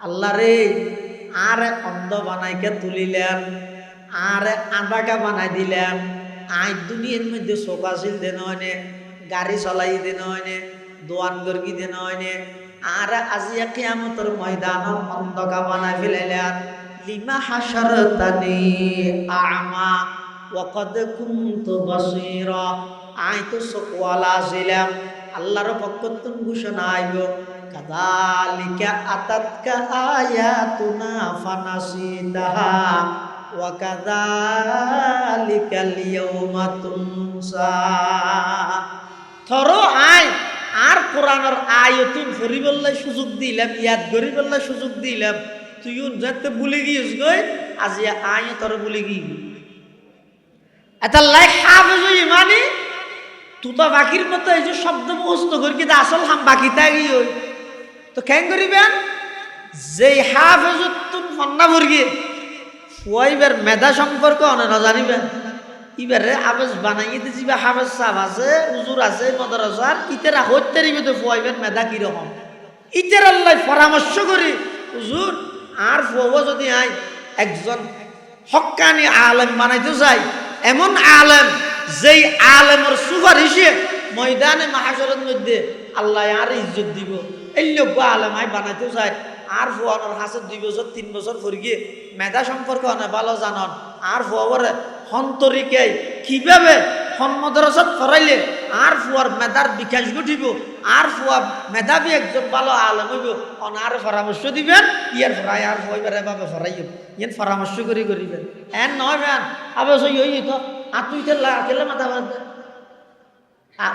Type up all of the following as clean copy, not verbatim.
আল্লাহ রে আরে অন্ধ বানাইকে তুলিলেন, আরে আঁধাকা বানাই দিলেন। আই দুনিয়ার মধ্যে চোখ আছিল দেন হয়নে, গাড়ি চলাই দেন হয়নে, দোয়ান গর্গি দেন হয়নে, আর আজিয়া কিয়ামতের ময়দানত অন্ধকা বানাই ফেলাইলেন। লিমা হাশারতানি আ'মা ওয়া ক্বাদ কুনতু বাসীরা। আই তো চোখওয়ালা ছিলাম, আল্লাহর পক্ষ থেকে ঘোষণা আইব, কাযালিকা আতাতকা আয়াতুনা ফানাসিতাহা ওয়া কাযালিকাল ইয়াউমা তুনসা। ধরো আই আর কোরআনের আয়াতুন ফরিবল্লাই সুযোগ দিলাম, ইয়াদ গরিবল্লাই সুযোগ দিলাম, তুইও যাতে ভুলে গিয়েছ গই, আজ আয় তোর ভুলে গিয়ে এটা লাই হাফেজ ইমানি তুতা বাকির মতো এই যে শব্দ মুখস্থ করি কিন্তু আসল হাম বাকি থাকি ওই তো কেন করিবেন যে হাফেজতুন ফন্না ভরগিয়ে ওইবার মেধা সম্পর্ক অনেক না জানিবেন। এবারে হাফেজ বানাইয়ে দিছি বা হাফেজ সাহেব আছে, হুজুর আছে, মাদ্রাসার ইতেরা হইতে রিবে তো ফুয়াইবেন মেধা কিরকম। ইতের আল্লাহ পরামর্শ করি, হুজুর আর ফুয়াবো যদি আই একজন হক্কানি আলেম বানাইতে চাই, এমন আলেম যেই আলেমের সুপারিশে ময়দানে মাহাশরের মধ্যে আল্লাহ আর ইজ্জত দিব, এই লোক আলেম আই বানাইতে চাই। আর ফুয়ানোর হাসে 2 বছর 3 বছর পর গিয়ে মেধা সম্পর্ক অনেক ভালো জানন। আর ফুয়াবরে হন্তরিকে কিভাবে মাদ্রাসাত পড়াইলে আর ফুয়ার মেধার বিকাশ ঘটিব, আর ফুয়া মেধাবী একজন ভালো আলেম হইব, আর পরামর্শ দিবেন। ইয়ার ফরাই আর ফুয়াইবার এভাবে ফরাইব, ইয়ান পরামর্শ করি করিবেন। এন নয় ভ্যান আবার সই হই তো আর তুই তেলে মাথা বাঁধবে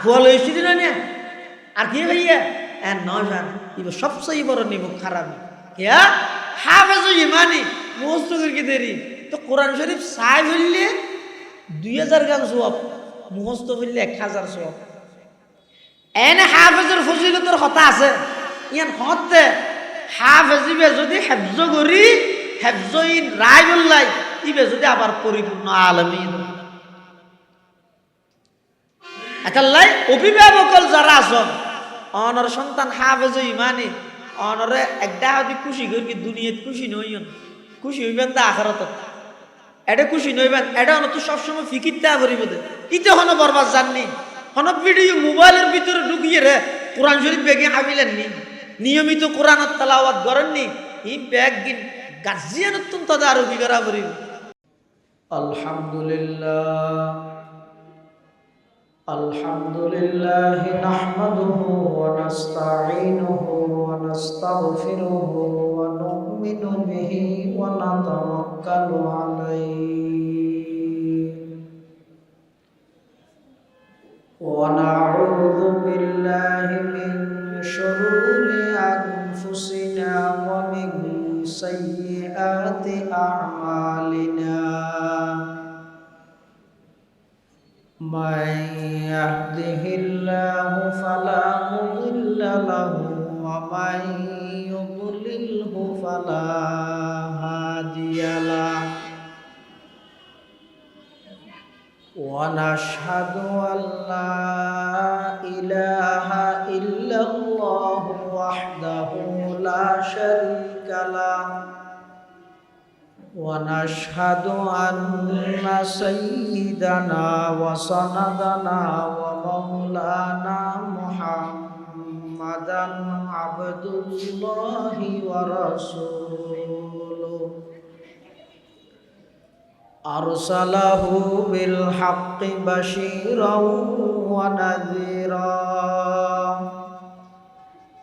ফুয়া লইছি দিন আর কি ভাইয়া এন নয় ভ্যান ইব সবচেয়ে বড় নিমুখ খারাপ ইয়া হাফেজ ইমানি মুখস্থ করি দেরি তো কোরআন শরীফ চাই ফেললে 2000 গান সওয়াব, মুখস্থ ফেললে 1000 সওয়াব। এনে হাফেজের ফজিলতের কথা আছে, ইয়ান হতে হাফেজিবে যদি হেফজ করি হেফজইন রায় বললাই ইবে যদি আবার পরিপূর্ণ আলমিন একাল্লাই অভিভাবকল যারা আছেন অনর সন্তান হাফেজ ইমানি অনরে একটা যদি খুশি করি দুনিয়াত খুশি নইন, খুশি হইবেন তা আখিরাত এটা খুশি নইবেন। এটা হলো তো সবসময় ফিকির তা করিব দে ইতে হনো বরবাদ জাননি হন ভিডিও মোবাইলের ভিতরে ঢুকিয়ে রে কোরআন শরীফ বেগে হাবিলেন নি, নিয়মিত কোরআনত তেলাওয়াত করেননি, ই ব্যাগ গিন গাজিয়ানতুন তাদারুকি করা করিব। আলহামদুলিল্লাহ আলহামদুলিল্লাহ নাহমাদুহু ওয়া নাস্তাঈনুহু ওয়া নাস্তাগফিরুহু ওয়া নু'মিনু বিহি ওয়া নাতাওয়াক্কালু আলাইহি ওয়া নাউযু বিল্লাহি মিন শুরুরি আনফুসিনা ওয়া মিন সাইয়্যাতি আ'মালিনা। من يهده الله فلا مضل له ومن يضلله فلا هادي له ونشهد أن لا إله إلا الله وحده لا شريك له ونشهد أن سيدنا وسندنا ومولانا محمدا عبد الله ورسوله أرسله بالحق بشيرا ونذيرا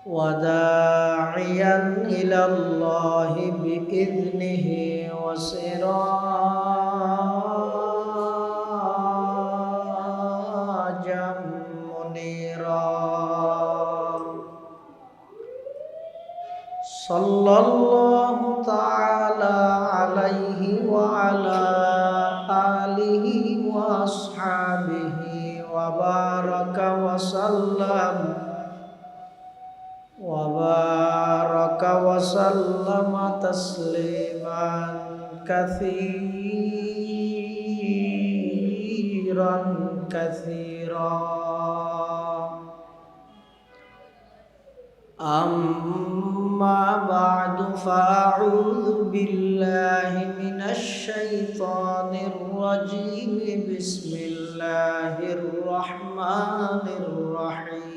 وداعيا إلى الله بإذنه وسراجا منيرا صلى الله تعالى عليه وعلى آله وأصحابه وبارك وسلم تسليما كثيرا. أما أما بعد فأعوذ بالله من الشيطان الرجيم بسم الله الرحمن الرحيم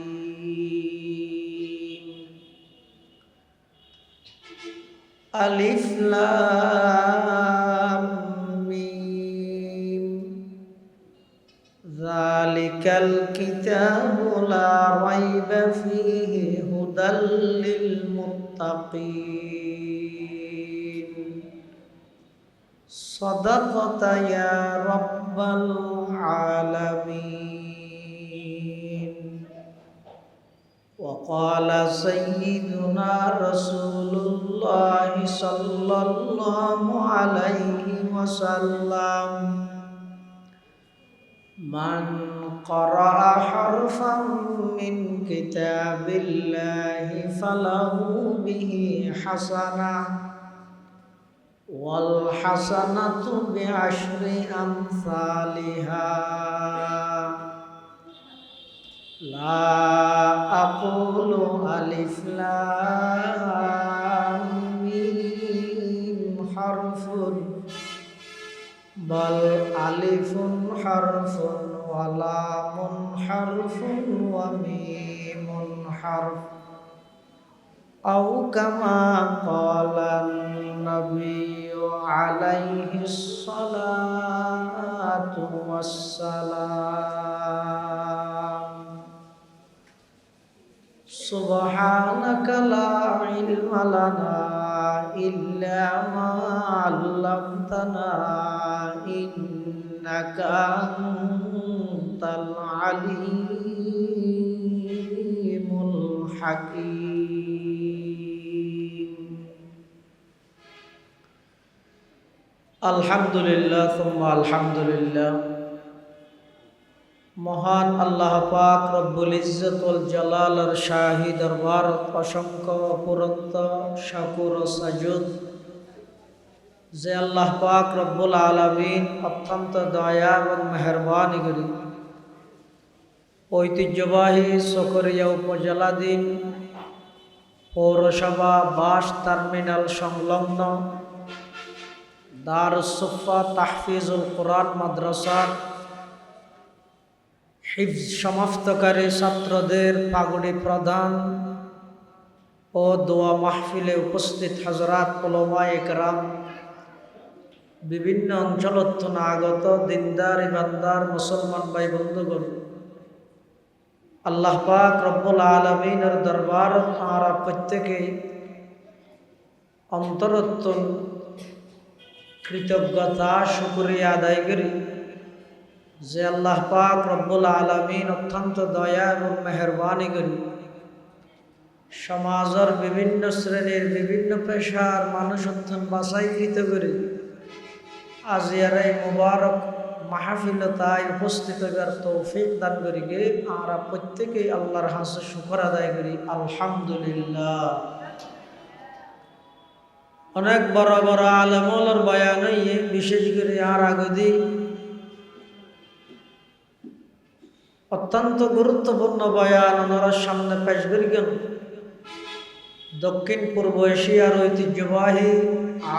ألف لام ميم ذلك الكتاب لا ريب فيه هدى للمتقين صدقت يا رب العالمين وقال سيدنا رسول الله صلى الله عليه وسلم من قرأ حرفا من كتاب الله فله به حسنة والحسنة بعشر أمثالها لا أقول ألف لام ميم حرف بل ألف حرف ولام حرف وميم حرف أو كما قال النبي عليه الصلاة والسلام سبحانك لا علم لنا إلا ما علمتنا إنك أنت العليم الحكيم الحمد لله ثم الحمد لله মহান আল্লাহ পাক রব্বুল ইজ্জত ওয়াল জালালের শাহী দরবার অসংখ্য অপুরন্ত শাকুর ও সাজুদ যে আল্লাহ পাক রব্বুল আলামিন অত্যন্ত দয়া এবং মেহেরবানি করে ঐতিহ্যবাহী চকরিয়া উপজেলাধীন পৌরসভা বাস টার্মিনাল সংলগ্ন দারুস সুফা তাহফিজুল কোরআন মাদ্রাসার হিফজ সমাপ্তকারী ছাত্রদের পাগড়ি প্রদান ও দোয়া মাহফিলে উপস্থিত হযরত উলামায়ে কেরাম বিভিন্ন অঞ্চলত আগত দিনদার ইমানদার মুসলমান ভাই বন্ধুগণ আল্লাহ পাক রব্বুল আলামিনের দরবার আমরা প্রত্যেকেই অন্তরত্তন কৃতজ্ঞতা শুকরিয়া আদায় করি যে আল্লাহ পাক রব্বুল আলামিন অত্যন্ত দয়া এবং মেহেরবানি করি সমাজের বিভিন্ন শ্রেণীর বিভিন্ন পেশার মানুষ অত্যন্ত বাছাইকৃত করে আজিয়ার এই মুবারক মাহফিলতায় উপস্থিত হওয়ার তৌফিক দান করি গে আমরা প্রত্যেকেই আল্লাহর হাসে শুকর আদায় করি আলহামদুলিল্লাহ। অনেক বড় বড় আলেমুলের বয়ান হইয়ে বিশেষ করে আর আগদি অত্যন্ত গুরুত্বপূর্ণ বয়ান ওনার সামনে পেশ করি গেল দক্ষিণ পূর্ব এশিয়ার ঐতিহ্যবাহী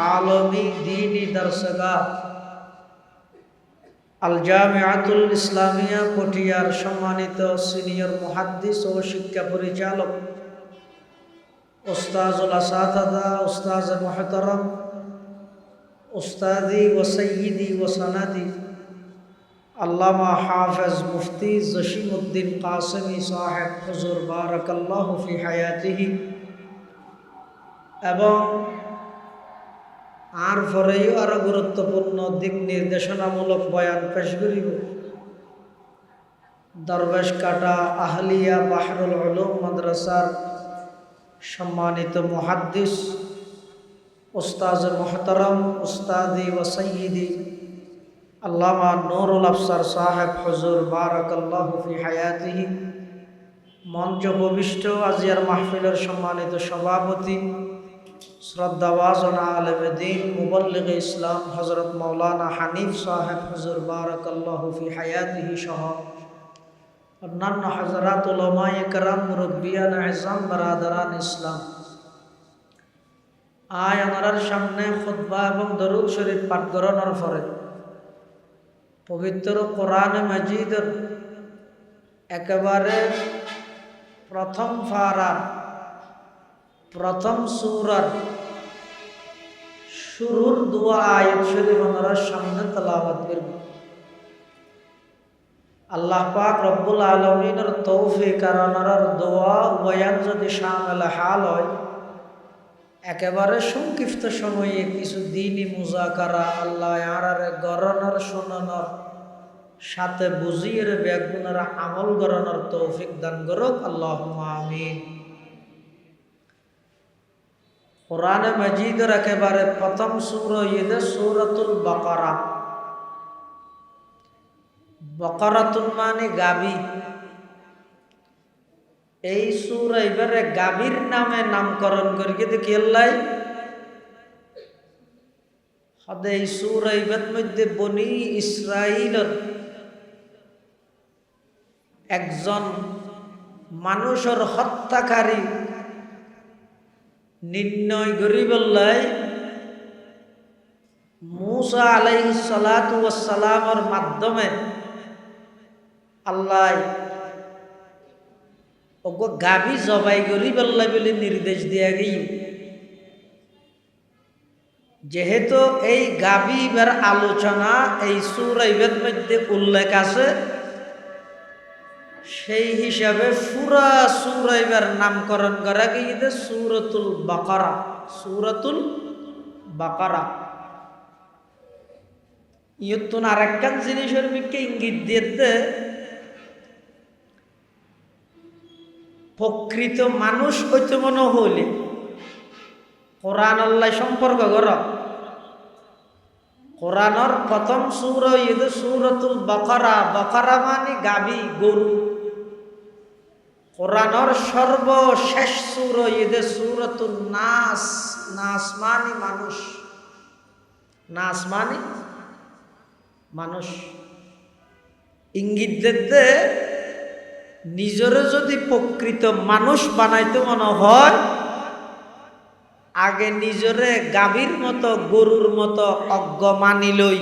আলমী দ্বীনি দর্শগাহ আল জামিআতুল ইসলামিয়া পটিয়ার সম্মানিত সিনিয়র মুহাদ্দিস ও শিক্ষা পরিচালক উস্তাজুল আসাতিযা উস্তাজ মুহতারাম উস্তাদি ও সাইয়্যিদি ও সানাদি আল্লামা হাফেজ মুফতি জসিমউদ্দিন কাসেমি সাহেব হুজুর বারাকাল্লাহু ফি হায়াতিহি এবং আর পরেও আরো গুরুত্বপূর্ণ দিক নির্দেশনামূলক বয়ান পেশ করিব দরবেশ কাটা আহলিয়া বাহরুল উলুম মাদ্রাসার সম্মানিত মুহাদ্দিস উস্তাজ মুহতারাম উস্তাদি ও সাইয়্যিদি আল্লামা নুরুল আফসার সাহেব হুজুর বারাকাল্লাহু ফি হায়াতিহি মঞ্চ উপবিষ্ট আজিয়ার মাহফিলের সম্মানিত সভাপতি শ্রদ্ধাভাজন আলেমে দ্বীন মুবল্লিগ ইসলাম হযরত মাওলানা হানিফ সাহেব হুজুর বারাকাল্লাহু ফি হায়াতিহি সহ অন্যান্য হযরত উলামায়ে কেরাম মুরব্বিয়ান আযম বারাদারান ইসলাম আয় ওনার সামনে খুতবা এবং দরুদ শরীফ পাঠ করানোর পরে পবিত্র কোরআন মাজিদের একেবারে প্রথম ফারার প্রথম সূরার শুরুর দোয়া আয়াত শরীফ ওনার সামনে তেলাওয়াত করব। আল্লাহ পাক রব্বুল আলামিনের তৌফিক আর ওনার দোয়া বয়ান যদি শামিল হাল হয়, একেবারে সংক্ষিপ্ত সময়ে কিছু দিনই মুজাকারা আল্লাহ আরারে গরনার শোনানোর সাথে বুঝিয়ে বেগুনের আমল গরনার তৌফিক দান করুক, আল্লাহুম্মা আমিন। কোরআনে মাজিদের একেবারে প্রথম সূরা ইদে সূরাতুল বাকারা। বাকারাতুন মানে গাবি। এই সূরা এবারে গাভীর নামে নামকরণ করিয়ে দেখি আল্লাহ হদে এই সূরা এবার মধ্যে বনি ইসরাইলের একজন মানুষের হত্যাকারী নির্ণয় করি বললাই মূসা আলাইহিস সালাতু ওয়াস সালামের মাধ্যমে আল্লাহ ওগো গাভী জবাই করি বললাই বলে নির্দেশ দেয়া গিয়ে, যেহেতু এই গাভীর আলোচনা এই সূরার মধ্যে উল্লেখ আছে, সেই হিসাবে পুরা সূরার নামকরণ করা গিয়ে সূরাতুল বাকারা। সূরাতুল বাকারা ইয়তুন আরেকখান জিনিসের দিকে ইঙ্গিত দিতে প্রকৃত মানুষ হইতে মনে হইলে কোরআন আল্লাহ সম্পর্ক কর। কোরআনের প্রথম সূরা ইদে সূরাতুল বাকারা। বাকারা মানে গাবি গরু। কোরআনের সর্বশেষ সূরা ইদে সূরাতুন নাস। নাস মানে মানুষ। নাস মানে মানুষ। ইঙ্গিত দিতে নিজরে যদি প্রকৃত মানুষ বানাইতে মনে হয়, আগে নিজরে গাভীর মতো গরুর মতো অজ্ঞ মানি লই।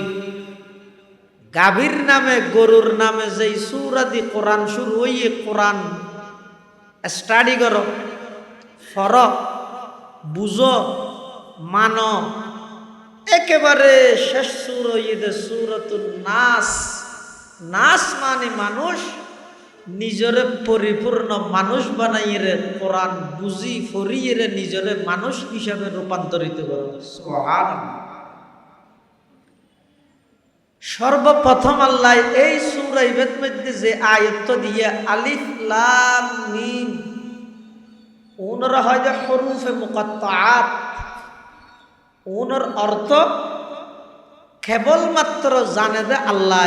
গাভীর নামে গরুর নামে যেই সূরা দি কোরআন শুরু হইয়ে কোরআন স্টাডি করো, ফর, বুঝো, মানো। একেবারে শেষ সূরা ইদে সূরাতুন নাস। নাস মানে মানুষ। নিজরে পরিপূর্ণ মানুষ বানাইয়ে কোরআন বুঝি ফরিয়ে নিজরে মানুষ হিসাবে রূপান্তরিত করো। সুবহানাল্লাহ। সর্বপ্রথম আল্লাহ এই সূরা ইবের মধ্যে যে আয়াত দিয়ে আলিফ লাম মিম, ওনারা হয় যে হরুফে মুকাত্তাআত। ওনার অর্থ কেবলমাত্র জানে যে আল্লাহ,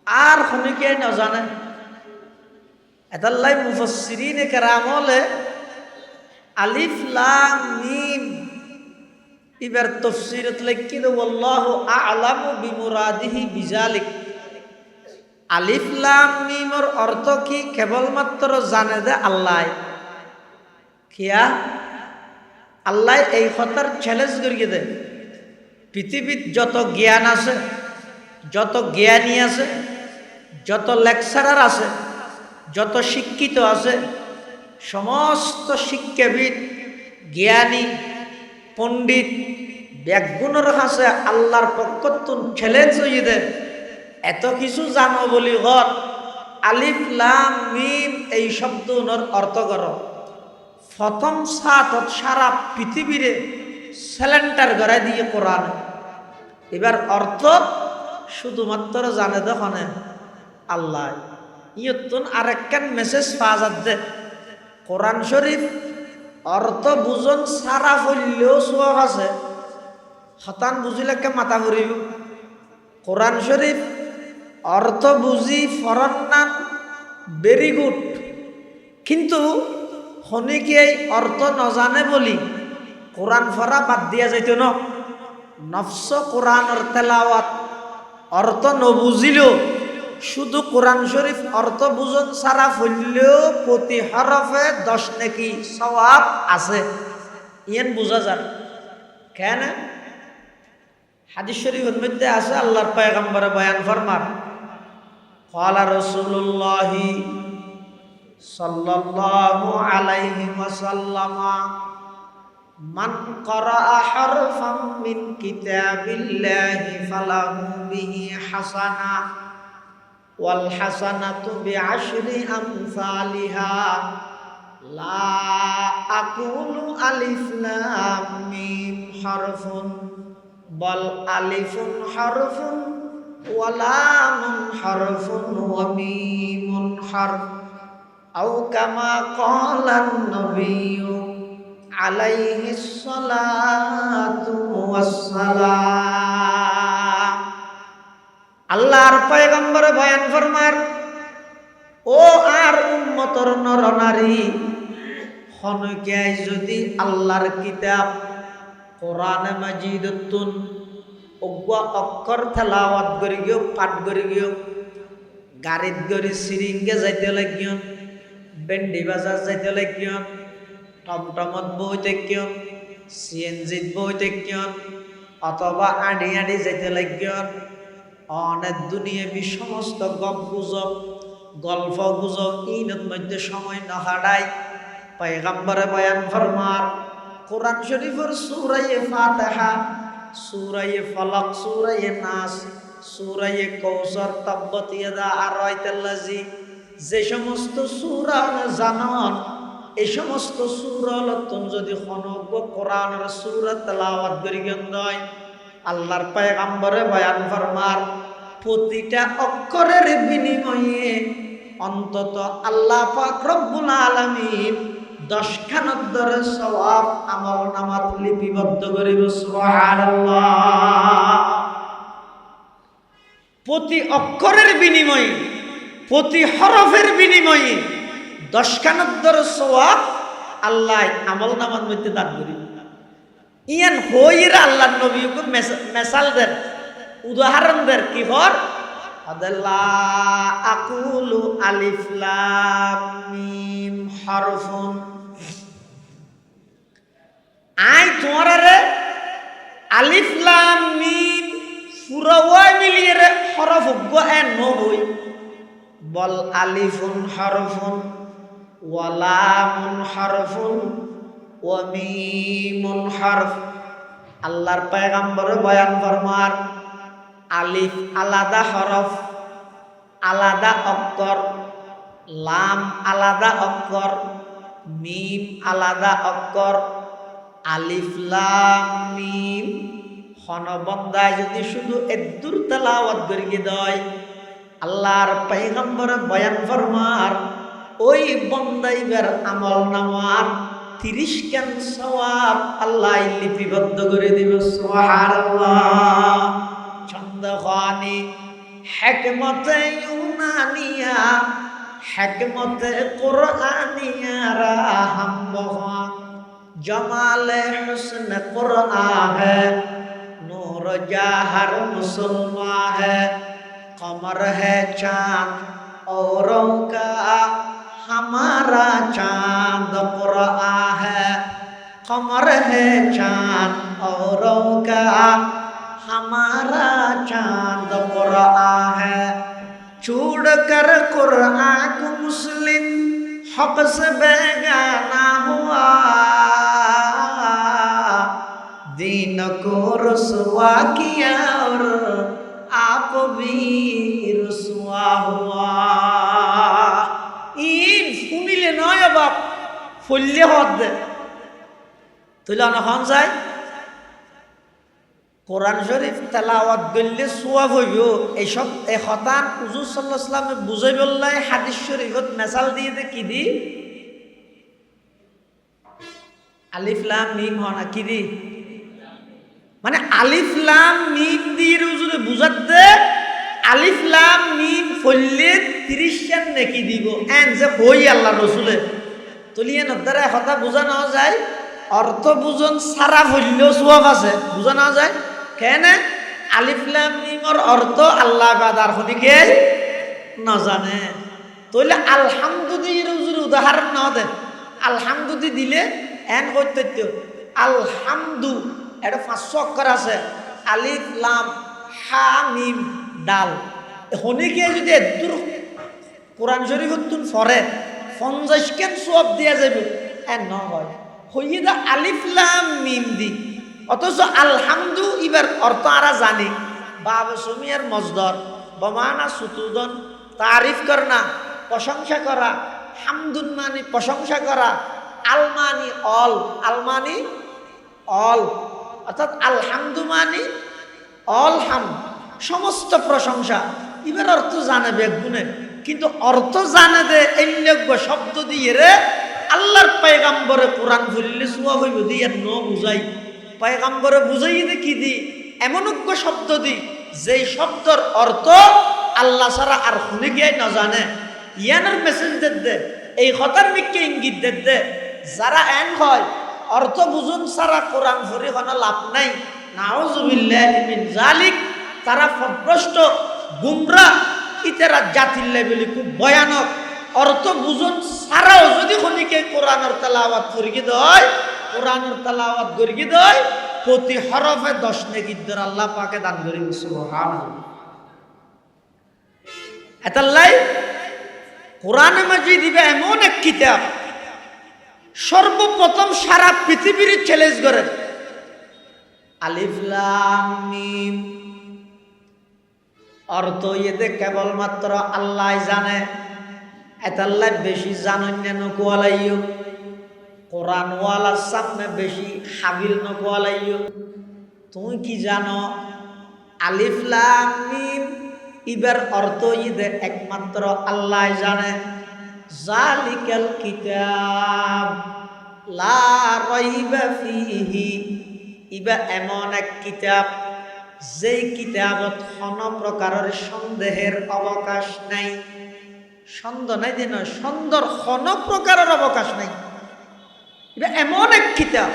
আর হনিকে না জানে। এদাল্লাই মুফাসসিরিনে কেরাম হলে আলিফ লাম মিম ইবার তাফসীরত লিখিত আল্লাহু আ'লামু বিমুরাদিহি বিযালিক। আলিফ লাম মিমের অর্থ কি কেবলমাত্র জানে যে আল্লাহ। কিয়া আল্লাহ এই কথার চ্যালেঞ্জ করিয়ে দেয়, পৃথিবীর যত জ্ঞান আছে, যত জ্ঞানী আছে, যত লেকচারার আছে, যত শিক্ষিত আছে, সমস্ত শিক্ষাবিদ, জ্ঞানী, পণ্ডিত, ব্যাগুণের কাছে আল্লাহর পক্ষতুন চ্যালেঞ্জ হয়ে দেয়, এত কিছু জানো বলি ঘর আলিফ লাম মিম এই শব্দর অর্থ করো। প্রথম সাথত সারা পৃথিবীরে সিলিন্ডার গড়াই দিয়ে কোরআন। এবার অর্থ শুধুমাত্র জানে দখনে আল্লাহ। ইয়তুন আরেকখান মেসেজ পাওয়া যাচ্ছে, কোরআন শরীফ অর্থ বুঝন সারা হইলেও সোয়াব আছে, হতান বুঝিলে মাথা ঘুরিব। কোরআন শরীফ অর্থ বুঝি ফরন্নান ভেরি গুড, কিন্তু হনিকে এই অর্থ নজানে বলি কোরআন ফরা বাদ দিয়া যাইত ন। নফস কোরআনের তেলাওয়াত অর্থ নবুঝিলেও শুধু কোরআন শরীফ অর্থ বুঝন সারা হইলেও প্রতি হরফে 10 নেকি সওয়াব আছে। ইয়ান বোঝা যান কেন হাদিস শরীফের মধ্যে আছে আল্লাহর পয়গম্বরে বয়ান ফরমান ক্বালা রাসূলুল্লাহ সাল্লাল্লাহু আলাইহি ওয়াসাল্লাম মান ক্বারাআ হারফাম মিন কিতাবিল্লাহি ফালাহু বিহি হাসানা ওয়াল হাসানাতু বিআশরি আমসালিহা লা আকুলু আলিফ লাম মিম হারফুন বল আলিফুন হারফুন ওয়া লামুন হারফুন ওয়া মিমুন হারফ আও কামা ক্বালান নবিয়্যু আলাইহিস সালাতু ওয়াস সালাম। আল্লাহর পয়গম্বর বয়ান ফরমার ও আর উম্মতর নরনারী হনকাই যদি আল্লাহর কিতাব কোরআনে মাজিদতুন অজ্ঞা অক্ষর তেলাওয়াত করি গিয়ে পাঠ করি গিয়ে গাড়িত গড়ি সিরিঙ্গে যাইতে লাগিও বেন্ডি বাজার যাইতে লাগিও টমটমত বইতে কিয় সিএনজিত বইতে কিয় অথবা আড়ি আড়ি যাইতে লাগিও অনেক দুনিয়াবি সমস্ত গুজব গল্প গুজব ইনত মধ্যে সময় নহাডাই পয়গম্বরে বয়ান ফরমার কোরআন শরীফের সূরা ফাতিহা সূরা ফালাক সূরা নাস সূরা কাউসার তাব্বাত ইয়াদা আরাইতাল্লাযী যে সমস্ত সূরা জানান এই সমস্ত সূরা লতন যদি খনক কোরআনের সূরা তেলাওয়াত করি গন্দয় আল্লাহর পয়গম্বরে বয়ান ফরমার প্রতিটা অক্ষরের বিনিময়ে অন্তত আল্লাহ পাক রব্বুল আলামিন 10 খানার দরে সওয়াব আমল নামাত লিপিবদ্ধ করিব সুবহানাল্লাহ। প্রতি অক্ষরের বিনিময়ে প্রতি হরফের বিনিময়ে 10 খানার দরে সওয়াব আল্লাহ আমল নামার মধ্যে দান করিব। ইয়ান হইরা আল্লাহর নবীকে মেসাল দেন উদাহরণ দেন কি হর আদাল্লা আকুলু আলিফ লাম মিম হারফুন আই তোমারে আলিফ লাম মিম পুরা ওয়াই মিলিয়ে রে হরফ গো এ নহই বল আলিফুন হারফুন ওয়া লামুন হারফুন ওয়া মিমুন হারফ। আল্লাহর পয়গম্বর বয়ান ফরমার আলিফ আলাদা হরফ আলাদা অক্ষর লাম আলাদা অক্ষর মিম আলাদা অক্ষর আলিফ লাম মিম হনবন্দায় যদি শুধু এদ্দুর তেলাওয়াত করিয়ে দেয় আল্লাহর পয়গম্বর বয়ান ফরমার ওই বন্দাইবের আমল নামার 30 খান সওয়াব আল্লাহ লিপিবদ্ধ করে দিবে সুবহানাল্লাহ। ছন্দখানি হিকমতে ইউনানিয়া হিকমতে কুরআনিয়া রাহম বহা জমালে হুসন কুরআন है नूर जहर मुसलमान है कमर है चांद औरों का हमारा चांद कुरआन है कमर है चांद औरों का हमारा चांद कुरआन है छोड़ कर कुरआन को मुस्लिम हक से बेगाना हुआ दीन को रुसवा किया और आप भी रुसवा हुआ। इन শুনিলে নয় বাপ ফললে হদ তুইলা না হন যায় কোরআন শরীফ তেলাওয়াত করলে সওয়াব হইব। এইসব এই হতান হুজুর সাল্লাল্লাহু আলাইহি ওয়াসাল্লামে বুঝাই বললাই হাদিস শরীফত মেসাল দিয়ে দে কি দি আলিফ লাম মিম হনা কি দি মানে আলিফ লাম মিম দিয়ে হুজুরে বুঝাতে আলিফ লাম মিম ফললে 30 খান নেকি দিব এন যে হই আল্লাহ রাসূলে তলিয়ে নদ্দারে কথা বুঝা না যায় অর্থ বুঝন সারা হইলেও সওয়াব আছে বুঝা না যায় কেন আলিফ লাম মিমের অর্থ আল্লাহ বাদার হদিকে না জানে তইলে আলহামদুলিল্লাহ হুজুর উদাহরণ না দে আলহামদুলিল্লাহ দিলে এন কইতে আলহামদু এটা 500 অক্ষর আছে, আলিফ লাম হা মিম ডাল। হনিকে যদি এদুর কোরআন শরীফ তুন ফরে 50 কেন সব দিয়া যাবে ন হয় হইয়ে দা আলিফ লাম মিম দি। অথচ আলহামদু ইবার অর্থ আরা জানি, বাব সুমিয়ার মজদর বমানা সুতুদন, তারিফ করনা প্রশংসা করা, হামদুন মানে প্রশংসা করা, আলমানি অল, আলমানি অল, অর্থাৎ আলহামদু মানে অল হাম সমস্ত প্রশংসা। এবার অর্থ জানে বেগুনে, কিন্তু অর্থ জানে দে এই শব্দ দিয়ে রে আল্লাহর পয়গাম্বরে কোরআন ফুলিলে সুয়া হইব দিয়ে ন বুঝাই, পয়গাম্বরে বুঝাই দে কি দি এমন শব্দ দি যেই শব্দর অর্থ আল্লাহ ছাড়া আর শুনে গিয়ে না জানে। ইয়ানের মেসেজ দে এই কথার মিকে ইঙ্গিত দে যারা এন হয় অর্থ বুঝুন ছাড়া কোরআন ফুরি কোনো লাভ নাই। নাউজুবিল্লাহি মিন জালিক, তারা ফভ্রষ্ট গুমরা ইতারা জাতির লেভেলে খুব ভয়ানক। অর্থ বুঝুন ছাড়াও যদি খনিকে কোরআনের তেলাওয়াত করিয়ে দেয়, কোরআনের তেলাওয়াত করিয়ে দেয়, প্রতি হরফে 10 নেকি দর আল্লাহ পাকে দান করি। সুবহানাল্লাহ। এতাল্লাই কোরআনে মাজিদ দিবে এমন এক কিতাব সর্বপ্রথম সারা পৃথিবীর চ্যালেঞ্জ করে। আলিফ লাম মিম অর্থ ইয়েতে কেবলমাত্র আল্লাহ জানে, এতাল্লাই বেশি জানেন নকুয়ালাইও, কোরআন ওয়ালার সামনে বেশি হাবিল নকুয়ালাইও। তুমি কি জানো আলিফ লাম মিম ইবার অর্থ ইদে একমাত্র আল্লাহ জানে। জালিকাল কিতাব লা রাইবা ফিহি, ইবা এমন এক কিতাব যেই কিতাবত কোনো প্রকারের সন্দেহের অবকাশ নাই। সন্দেহ নাই যে নয়, সন্দেহ কোনো প্রকারের অবকাশ নাই। এটা এমন এক কিতাব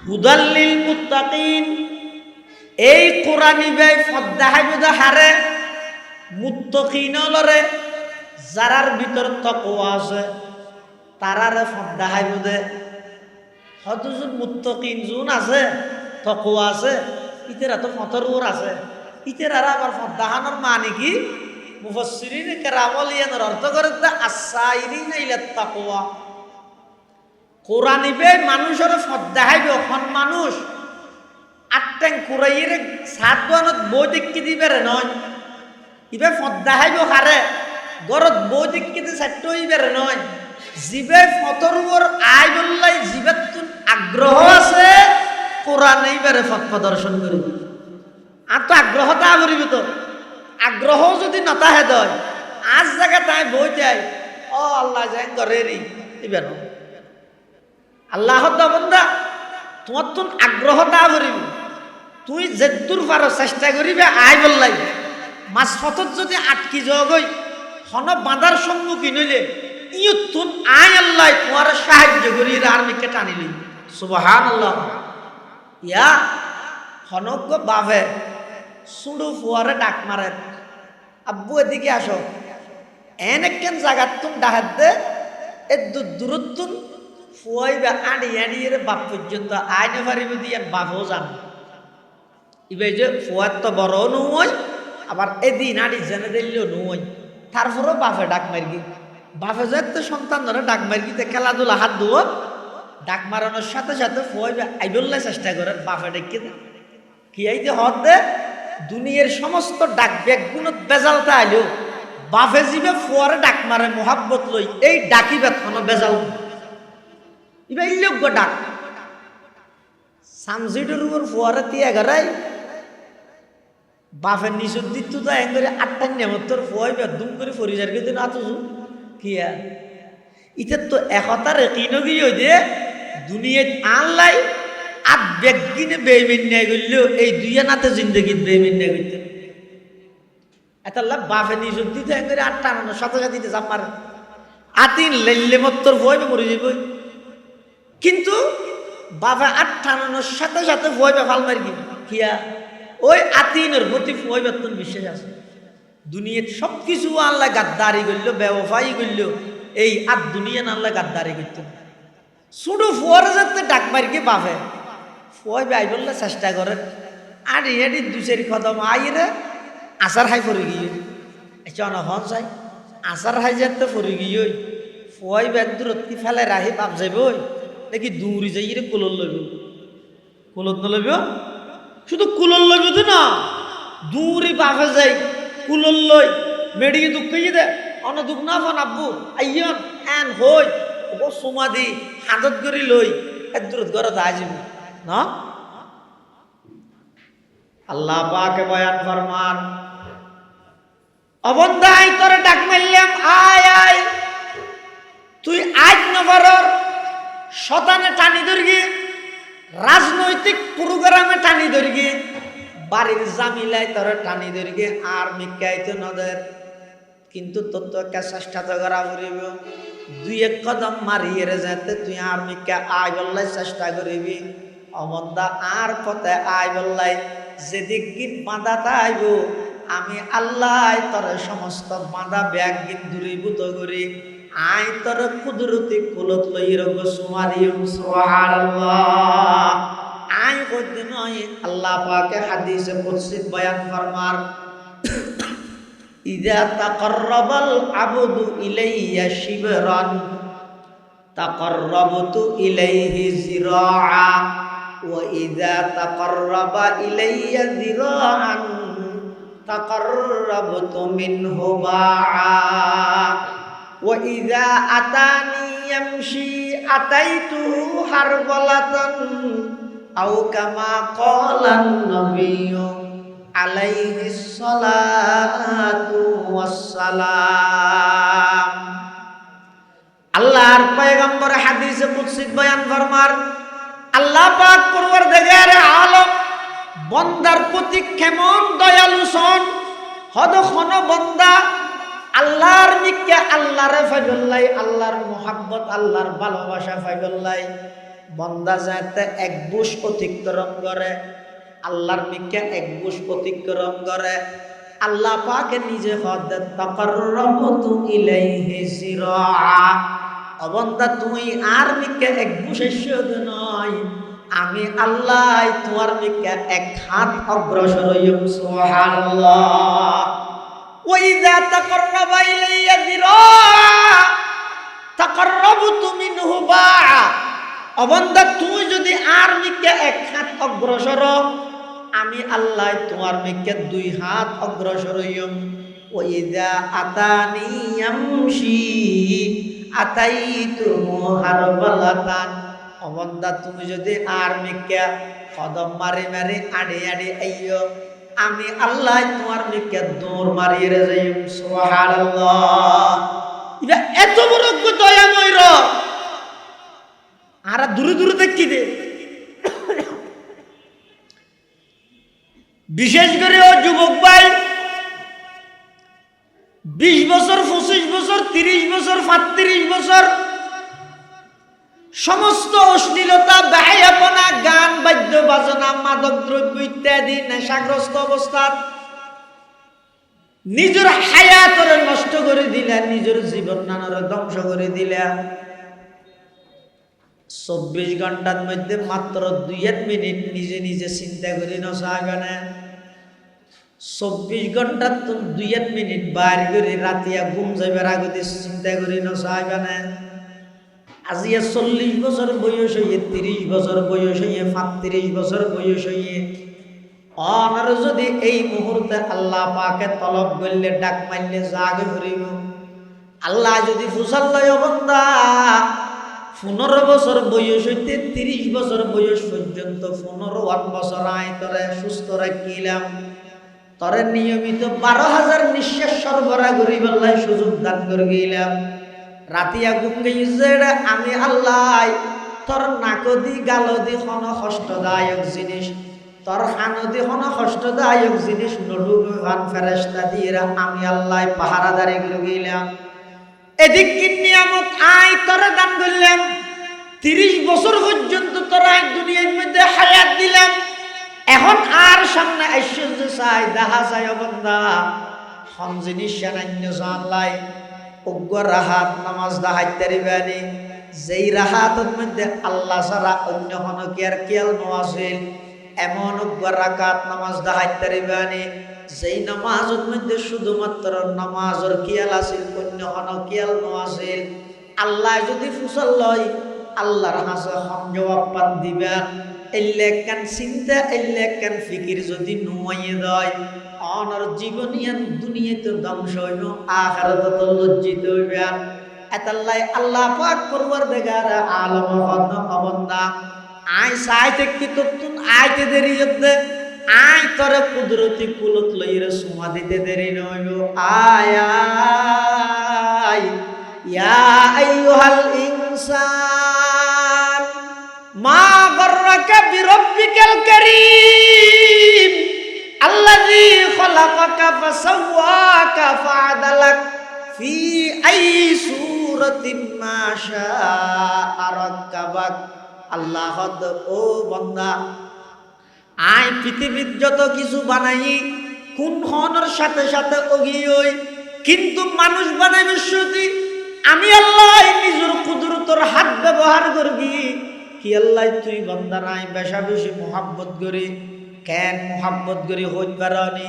হুদাল্লিল মুত্তাকিন, এই কোরআন ইবাই ফদ্দাহাইবুদা হারে মুত্তাকিনলরে যারার ভিতর তাকওয়া আছে তারারে ফদ্দাহাইবুদে। হয়তোজন মুত্তাকিন জুন আছে তাকওয়া আছে ইতেরা তো ফতরুর আছে, ইতেরারা আবার ফদ্দাহানোর মানে কি মুফাসসিরিন কেরামল ইয়ানোর অর্থ করে আসাইরিন ইলা তাকওয়া। কোরআন ইবাই মানুষের ফদ্দাহাইবে হন মানুষ আট্টাং কুরাইয়ের সাত বানত বই দেখি দিবে নয়, ইবে ফদ্দাহাইব হারে গরত বই দেখি দিয়ে সাতটো ইবেরে নয়। জিবে ফতরুর আই বললাই জিবের তুন আগ্রহ আছে কোরআন এইবারে ফত প্রদর্শন করি। আর তো আগ্রহতা করিব, তো আগ্রহ যদি নতাহে দয় আজ জায়গা তাই বই যাই ও আল্লাহ যাই করে রি ইবেন আল্লাহ বন্ধা তোমার তুন আগ্রহতা করিবি, তুই যেদূর পারো চেষ্টা করিবে আই বললাই মাছ ফতত যদি আটকি যাওয়া গই হন বাঁধার সম্মুখীন হইলে ইয়ুতুন আই আল্লাহ তোমার সাহায্য করি আর্মিকে টানিলি। সুবহানাল্লাহ। ইয়া হনজ্ঞ বাভে সুড়ু ফুয়ারে ডাক মারে আব্বু এদিকে আসো, এন একখান জায়গার তুন ডাহাত দে এ দূরত্বন ফুয়াইবে আড়ি আড়িয়ে বাপ পর্যন্ত আইনে পারিব দিয়ে বাপও জান। ইবে যে ফুয়ার তো বড় নয় আবার এদিন আড়ি জেনে দিলেও নয়, তারপরেও বাপে ডাক মারগি। বাপে যে তো সন্তান ধরে ডাক মারগিতে খেলাধুলা হাত ধুয়ো, ডাক মারানোর সাথে সাথে ফুয়াইবে আইবল্লাই চেষ্টা করে বাপে ডেকে দে কি আইতে হত দে দুনিয়ার সমস্ত ডাক ব্যাগগুলো বেজালতে আইলেও বাপে জিবে ফুয়ারে ডাক মারে মোহাব্বত লই এই ডাকি বেতন বেজাল ইবা ইল্যোগ্য ডাক। সামজিডের উপর ফুয়ারে তিয়া গড়াই বাপের নিচুর দিত তো এক করে 8টা নেমতর ফুয়াইবে দুম করে ফরিজার কিন্তু না তো কিয়া ইতে তো একতার কিনো কি হই দে দুনিয়াত আনলাই আট ব্যক্তিনে বেইমান্যায় করলেও এই দুইয়া নাতে জিন্দগিত বেইমান্যায় করতে এটা লাভ বাপে নিচুর দিত এক করে 8টা আনানোর সাথে সাথে দিতে জাম মারে আতিন লেল্লে মত্তর ফুয়াইবে মরে যাবে, কিন্তু বাবা 8টা আনানোর সাথে সাথে ফুয়াইবে ফাল মারি কিয়া ওই আতিনের প্রতি ফুয়াইবে তোর বিশ্বাস আছে। দুনিয়াত সব কিছু আল্লাহ গাদ্দারি করল, ব্যবসায়ী করল, এই আর দুনিয়া আল্লাহ গাদ্দারি করত। শুধু ফুয়ারে যাতে ডাক মারিকে বাফে ফুয়াই বাই বললে চেষ্টা করে আর ইহাটি দুচেরি কদম আইরে আচার খাই পড়ে গিয়ে অনহন চাই আচার খাই যেতে পড়ে গিয়ে ফুয়াই ব্যাগ দূরত্ব ফেলে রাহি বাপ যাইব নাকি দূরি যাই রে কুলর লইব কুলত নলইব শুধু কুলর লইব তো না দূরি বাপে যাই কুলর লই মেডিকে দুঃখ দে অন দুঃখ না ফোন আব্বু আইয়ন এন হই ও সমাধি হাতত করি লই এক দূরত ঘরে যাব না আল্লাহ পাকে বয়ান ফরমান অবন্ধাই তোরে ডাক মারলাম আয় আয় তুই আজ নগরর শতানে টানি ধরগি রাজনৈতিক প্রোগ্রামে টানি ধরগি বাড়ির জামিলাই তোরে টানি ধরগি আর মিকাইতে নদের কিন্তু তোর তো একটা চেষ্টা তো করা করিব দুই এক কদম মারিয়ে যেতে তুই আর মিকা আয় বললাই চেষ্টা করিবি অবন্ধা আর পথে আয় বললাই যেদিক গীত বাঁধা তাইব আমি আল্লাহ তোর সমস্ত বাঁধা ব্যাগ গীত দূরীভূত করি আই তোর কুদরতি কুলত লই রগ সুমারিয়ম সুবহানাল্লাহ আই কইতে নয় আল্লাহ পাকে হাদিসে কুদসি বয়ান ফরমার ইযা তাকাররাবাল আবদু ইলাইয়া শিবরান তাকাররাবতু ইলাইহি জিরাআ ওয়া ইযা তাকাররাবা ইলাইয়া জিরাআন তাকাররাবতু মিনহু বাআ ওয়া ইযা আতানি ইয়ামশি আতাইতুহু হারওয়ালাতান আও কামা ক্বালান নাবিয়্যু আলাইহিস সালাতু ওয়াস সালাম আল্লাহর পয়গম্বর হাদিসে কুদসি বয়ান ফরমার আল্লাহ পাক পরওয়ারদিগার আলম বান্দার প্রতি কেমন দয়ালু সন হদখন বান্দা আল্লাহর নিকে আল্লাহরে ফাইবল্লাই আল্লাহর মোহাব্বত আল্লাহর ভালোবাসা ফাইবল্লাই বান্দা যাতে এক বুশ অতিক্রম করে আল্লাহর নিকে এক বুশ অতিক্রম করে আল্লাহ পাকে নিজে হদ তাকাররাবতু ইলাইহি জিরাআ অবন্দা তুই আর নিকে এক বুশ এসদ নয় আমি আল্লাহ তোমার নিকে এক হাত অগ্রসর হইম সুবহানাল্লাহ ওয়া ইযা তাকাররাবা ইলাইয়া জিরাআ তাকাররাবতু মিনহু বাআ অবন্দা তুই যদি আর নিকে এক হাত অগ্রসর আমি আল্লাহ তোমার নিকে দুই হাত অগ্রসর হইম ওয়া ইযা আতানি ইয়ামশি আতাইতুহু হারওয়ালাতান অবন্দা তুমি যদি আর নিকে কদম মারি মারি আড়ে আড়ে আইয়ো আমি আল্লাহ তোমার নিকে দৌড় মারিয়ে যাইম সুবহানাল্লাহ ইবা এত বড় দয়াময় র আর দূরে দূরে দেখি দে বিশেষ করে ও যুবক ভাই 20 বছর 25 বছর 30 বছর 35 বছর সমস্ত অশ্লীলতা বেহায়াপনা গান বাদ্য বাজনা মাদক দ্রব্য ইত্যাদি নেশাগ্রস্ত অবস্থাত নিজের হায়াতরে নষ্ট করে দিলা নিজের জীবন নানারে ধ্বংস করে দিলা 24 ঘন্টার মধ্যে মাত্র 2 মিনিট নিজে নিজে চিন্তা করি নসাগানে 24 ঘন্টা তুমি 2 মিনিট বাইর করে রাতিয়া ঘুম যাইবার আগতে চিন্তা করি নসাগানে আজিয়া 40 বছর বয়স হইয়ে 30 বছর বয়স হইয়ে 35 বছর বয়স হইয়ে অনার যদি এই মুহূর্তে আল্লাহ পাকে তলব করলে ডাক মারলে জাগে ফুরিব আল্লাহ যদি ফুসাল্লায় বান্দা 15 বছর বয়স হইতে 30 বছর বয়স পর্যন্ত 15 বছর আয় তোরে সুস্থ রাখিলাম তোরে নিয়মিত 12,000 নিঃশ্বাস সরবরাহ করি বললাই সুযোগ দান করে গেলাম রাতিয়া ঘুম গেছে আমি আল্লাহ তোর নাকদি গালদি হন কষ্টদায়ক জিনিস তোর হানদি হন কষ্টদায়ক জিনিস নডুগান ফেরেশতা দিয়ে আমি আল্লাহ পাহারাদারি করে গেলাম এদিক কি নিয়ামত আই তোরে দান করলাম 30 বছর পর্যন্ত তোরা দুনিয়ার মধ্যে হায়াত দিলাম এখন আর সামনে ঐশ্বর্য চাই দেখা চাই বান্দা হন জিনিস জানান্য জানলাই উগ্র রাহাত নামাজ দাহাইতারি বানি যেই রাহাতের মধ্যে আল্লাহ ছাড়া অন্য কোনো খেয়াল নওয়াজিল এমন রাকাত নামাজ দাহাইতে রিবানি যেই নামাজের মধ্যে শুধুমাত্র নামাজের খেয়াল আছিল অন্য কোনো খেয়াল নওয়াজিল আল্লাহ যদি ফুসল লয় আল্লাহর হাসে হম জবাব পান দিবেন এলেকান চিন্তা এলেকান ফিকির যদি নুয়াইয়ে দেয় অনর জীবনিয়ান দুনিয়াতে ধ্বংস হইব আখিরাতে লজ্জিত হইবেন এতাল্লাই আল্লাহ পাক করবার দেগার আলম হদ অবন্দা আই সাইতে কি তুন আইতে দেরি হতে আই তরে কুদরতি কুলত লইরে সুমা দিতে দেরি নইব আয় ইয়া আইয়ুহাল ইনসান মা গররাকা বিরব্বিকাল কারীম আল্লাযী খলাকাকা ফাসাওয়াকা ফাআদালাক ফি আই সূরাতিন মা শাআ রাক্কাবাক আল্লাহ ও বান্দা আই পৃথিবীর যত কিছু বানাই কোন হনর সাথে সাথে ওগিয়ই কিন্তু মানুষ বানাইবে শুধু আমি আল্লাহ নিজের কুদরতের হাত ব্যবহার করবি কি আল্লাহ তুই বান্দা নাই বেশা বেশি মোহাব্বত করি কেন মোহাব্বত করি হইত পারনি